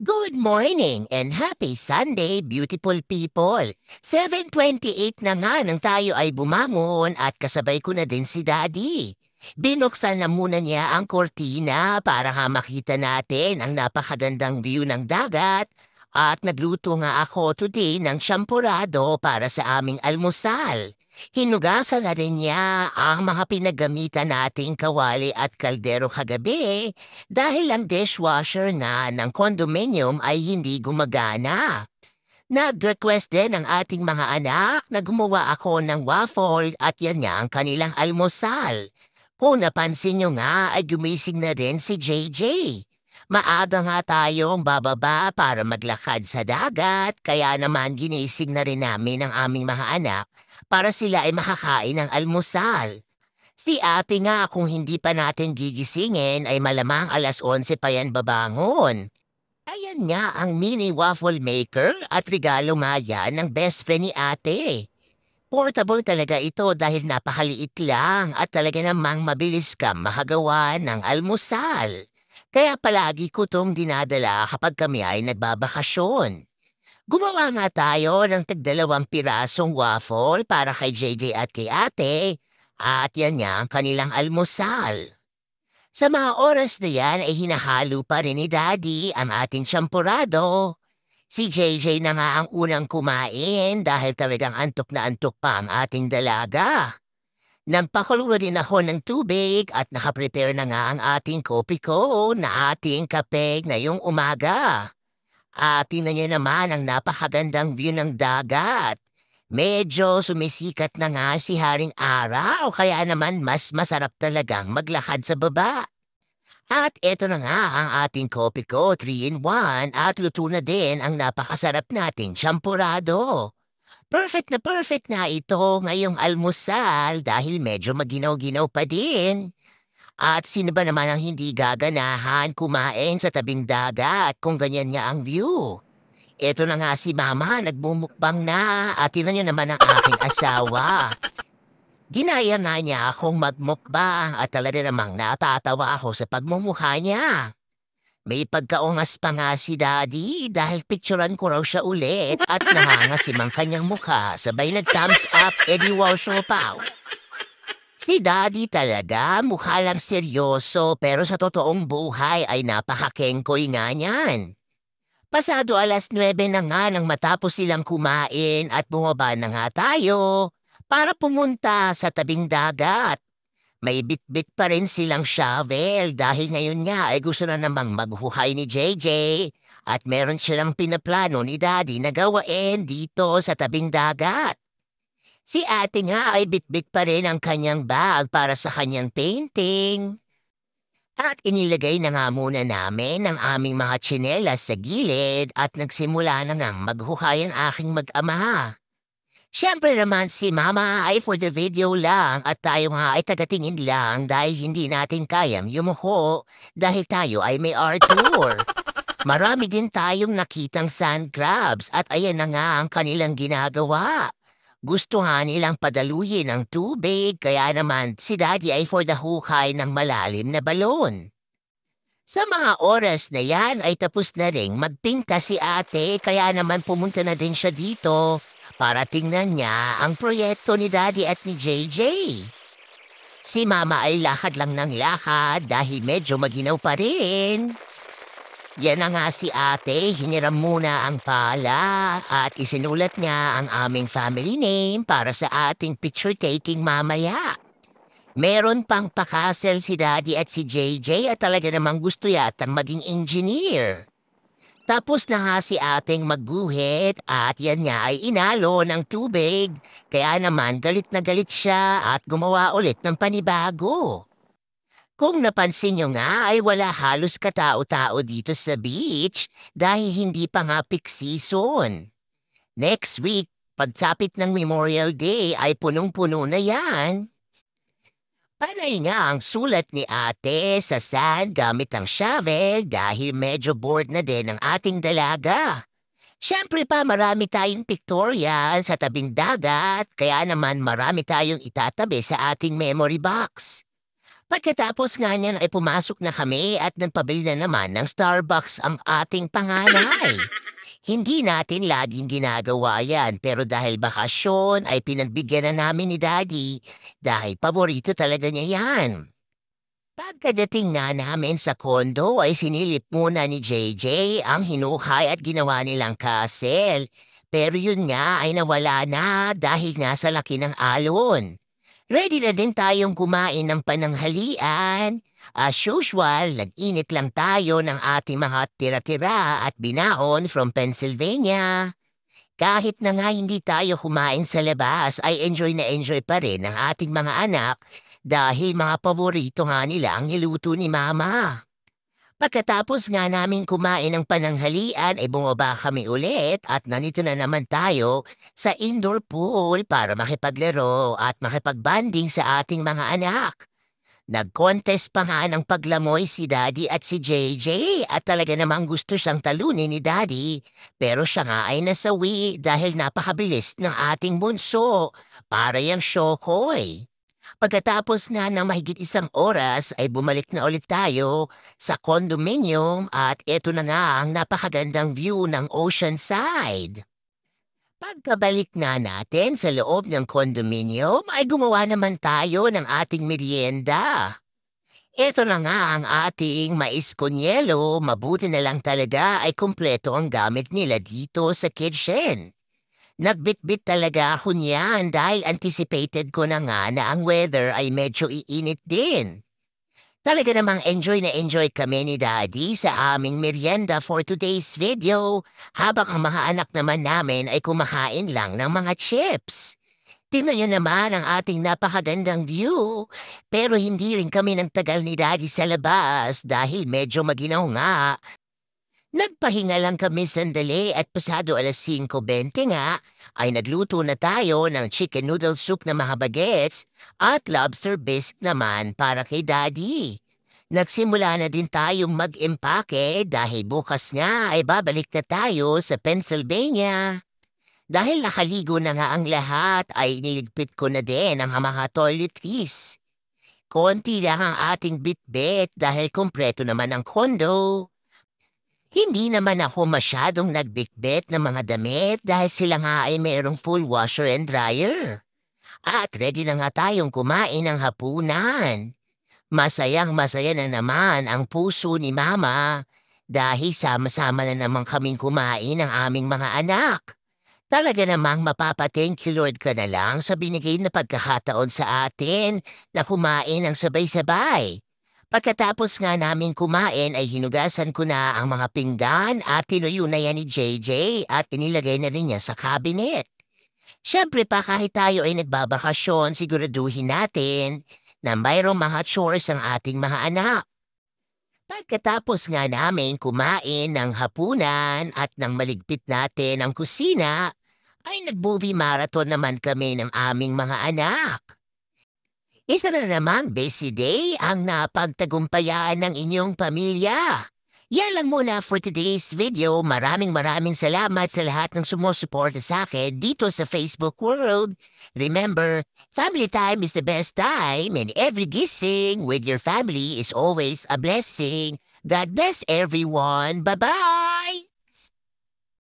Good morning and happy Sunday, beautiful people. 7:28 na nga nang tayo ay bumangon at kasabay ko na din si Daddy. Binuksan na muna niya ang kortina para nga makita natin ang napakagandang view ng dagat at nagluto nga ako today ng champurado para sa aming almusal. Hinugasan na rin niya ang mga pinagamitan nating kawali at kaldero kagabi dahil ang dishwasher nga ng condominium ay hindi gumagana. Nag-request din ang ating mga anak na gumawa ako ng waffle at yan nga ang kanilang almusal. Kung napansin nyo nga ay gumising na rin si JJ. Maaga nga tayong bababa para maglakad sa dagat kaya naman ginising na rin namin ang aming mga anak para sila ay makakain ng almusal. Si ate nga kung hindi pa natin gigisingin ay malamang 11:00 pa yan babangon. Ayan nga ang mini waffle maker at regalo nga yan ng best friend ni ate. Portable talaga ito dahil napakaliit lang at talaga namang mabilis kang makagawa ng almusal. Kaya palagi ko tong dinadala kapag kami ay nagbabakasyon. Gumawa nga tayo ng tig-2 pirasong waffle para kay JJ at kay ate at yan nga ang kanilang almusal. Sa mga oras na yan ay hinahalo pa rin ni Daddy ang ating champurado. Si JJ na nga ang unang kumain dahil talagang antok na antok pa ang ating dalaga. Nagpakulo din ako ng tubig at nakaprepare na nga ang ating kopi ko na ating kape ngayong umaga. At tingnan niyo naman ang napakagandang view ng dagat. Medyo sumisikat na nga si Haring Araw kaya naman mas masarap talagang maglakad sa baba. At eto na nga ang ating kopi ko, 3-in-1 at luto na din ang napakasarap nating champurado. Perfect na ito ngayong almusal dahil medyo maginaw-ginaw pa din. At sino ba naman ang hindi gaganahan kumain sa tabing dagat kung ganyan nga ang view? Eto na nga si Mama, nagmumukbang na at tingnan niyo naman ang aking asawa. Ginaya nga niya akong magmukbang at talaga namang natatawa ako sa pagmumukha niya. May pagkaungas pa nga si Daddy dahil picturean ko raw siya ulit at nahangasim ang kanyang mukha sabay nag-thumbs up edi wow siopaw. Si Daddy talaga mukha lang seryoso pero sa totoong buhay ay napakakengkoy nga niyan. Pasado 9:00 na nga nang matapos silang kumain at bumaba na nga tayo para pumunta sa tabing dagat. May bitbit pa rin silang shovel dahil ngayon nga ay gusto na namang maghuhay ni JJ at meron silang pinaplano ni Daddy na gawain dito sa tabing dagat. Si ate nga ay bitbit pa rin ang kanyang bag para sa kanyang painting. At inilagay na nga muna namin ang aming mga tsinelas sa gilid at nagsimula na ngang maghuhay ang aking mag-ama. Siyempre naman si Mama ay for the video lang at tayo nga ay tagatingin lang dahil hindi natin kayang yumuko dahil tayo ay may art tour. Marami din tayong nakitang sand crabs at ayan na nga ang kanilang ginagawa. Gusto nga nilang padaluyin ang tubig kaya naman si Daddy ay for the hukay ng malalim na balon. Sa mga oras na yan ay tapos na ring magpinta si ate kaya naman pumunta na din siya dito para tingnan niya ang proyekto ni Daddy at ni JJ. Si Mama ay lakad lang ng lakad dahil medyo maginaw pa rin. Yan na nga si ate, hiniram muna ang pala at isinulat niya ang aming family name para sa ating picture taking mamaya. Meron pang pakasel si Daddy at si JJ at talaga namang gusto yatang maging engineer. Tapos na nga si ating magguhit at yan nga ay inalo ng tubig. Kaya naman galit na galit siya at gumawa ulit ng panibago. Kung napansin nyo nga ay wala halos katao-tao dito sa beach dahil hindi pa nga peak season. Next week, pagsapit ng Memorial Day ay punong-puno na yan. Panay nga ang sulat ni ate sa sand gamit ang shovel dahil medyo bored na din ang ating dalaga. Siyempre pa marami tayong pictorial sa tabing dagat kaya naman marami tayong itatabi sa ating memory box. Pagkatapos nga niyan ay pumasok na kami at nagpabili na naman ng Starbucks ang ating panganay. Hindi natin laging ginagawa yan pero dahil bakasyon ay pinagbigyan na namin ni Daddy dahil paborito talaga niya yan. Pagkadating nga namin sa kondo ay sinilip muna ni JJ ang hinukay at ginawa nilang castle. Pero yun nga ay nawala na dahil nga sa laki ng alon. Ready na din tayong kumain ng pananghalian. As usual, nag-init lang tayo ng ating mga tira-tira at binaon from Pennsylvania. Kahit na nga hindi tayo kumain sa labas ay enjoy pa rin ang ating mga anak dahil mga paborito nga nila ang niluto ni Mama. Pagkatapos nga namin kumain ng pananghalian ay bumaba kami ulit at nandito na naman tayo sa indoor pool para makipaglaro at makipagbanding sa ating mga anak. Nag-contest pa nga ng paglamoy si Daddy at si JJ at talaga namang gusto siyang talunin ni Daddy. Pero siya nga ay nasawi dahil napakabilis ng ating bunso para yung Shokoy. Pagkatapos nga ng mahigit isang oras ay bumalik na ulit tayo sa condominium at eto na nga ang napakagandang view ng oceanside. Pagkabalik nga natin sa loob ng condominium ay gumawa naman tayo ng ating merienda. Ito na nga ang ating mais kunyelo, mabuti na lang talaga ay kumpleto ang gamit nila dito sa kitchen. Nagbitbit talaga ako niyan dahil anticipated ko na nga na ang weather ay medyo iinit din. Talaga namang enjoy kami ni Daddy sa aming merienda for today's video habang ang mga anak naman namin ay kumakain lang ng mga chips. Tingnan niyo naman ang ating napakagandang view. Pero hindi rin kami ng tagal ni Daddy sa labas dahil medyo maginaw nga. Nagpahinga lang kami sandali at pasado 5:20 nga ay nagluto na tayo ng chicken noodle soup na mga bagets at lobster bisque naman para kay Daddy. Nagsimula na din tayong mag-empake dahil bukas nga ay babalik na tayo sa Pennsylvania. Dahil nakaligo na nga ang lahat ay niligpit ko na din ang mga toiletries. Konti lang ang ating bitbit dahil kompleto naman ang kondo. Hindi naman ako masyadong nagbitbit ng mga damit dahil sila nga ay mayroong full washer and dryer. At ready na nga tayong kumain ng hapunan. Masayang-masaya na naman ang puso ni Mama dahil sama-sama na naman kaming kumain ng aming mga anak. Talaga namang mapapa-thank you Lord ka na lang sa binigay na pagkakataon sa atin na kumain ng sabay-sabay. Pagkatapos nga namin kumain ay hinugasan ko na ang mga pinggan at tinuyo na yan ni JJ at inilagay na rin niya sa cabinet. Siyempre pa kahit tayo ay nagbabakasyon, siguraduhin natin na mayroong mga chores ang ating mga anak. Pagkatapos nga namin kumain ng hapunan at nang maligpit natin ang kusina, ay nag-movie marathon naman kami ng aming mga anak. Isa na namang busy day ang napagtagumpayan ng inyong pamilya. Yan lang muna for today's video. Maraming salamat sa lahat ng sumusuporta sa akin dito sa Facebook world. Remember, family time is the best time and every gising with your family is always a blessing. God bless everyone. Bye-bye!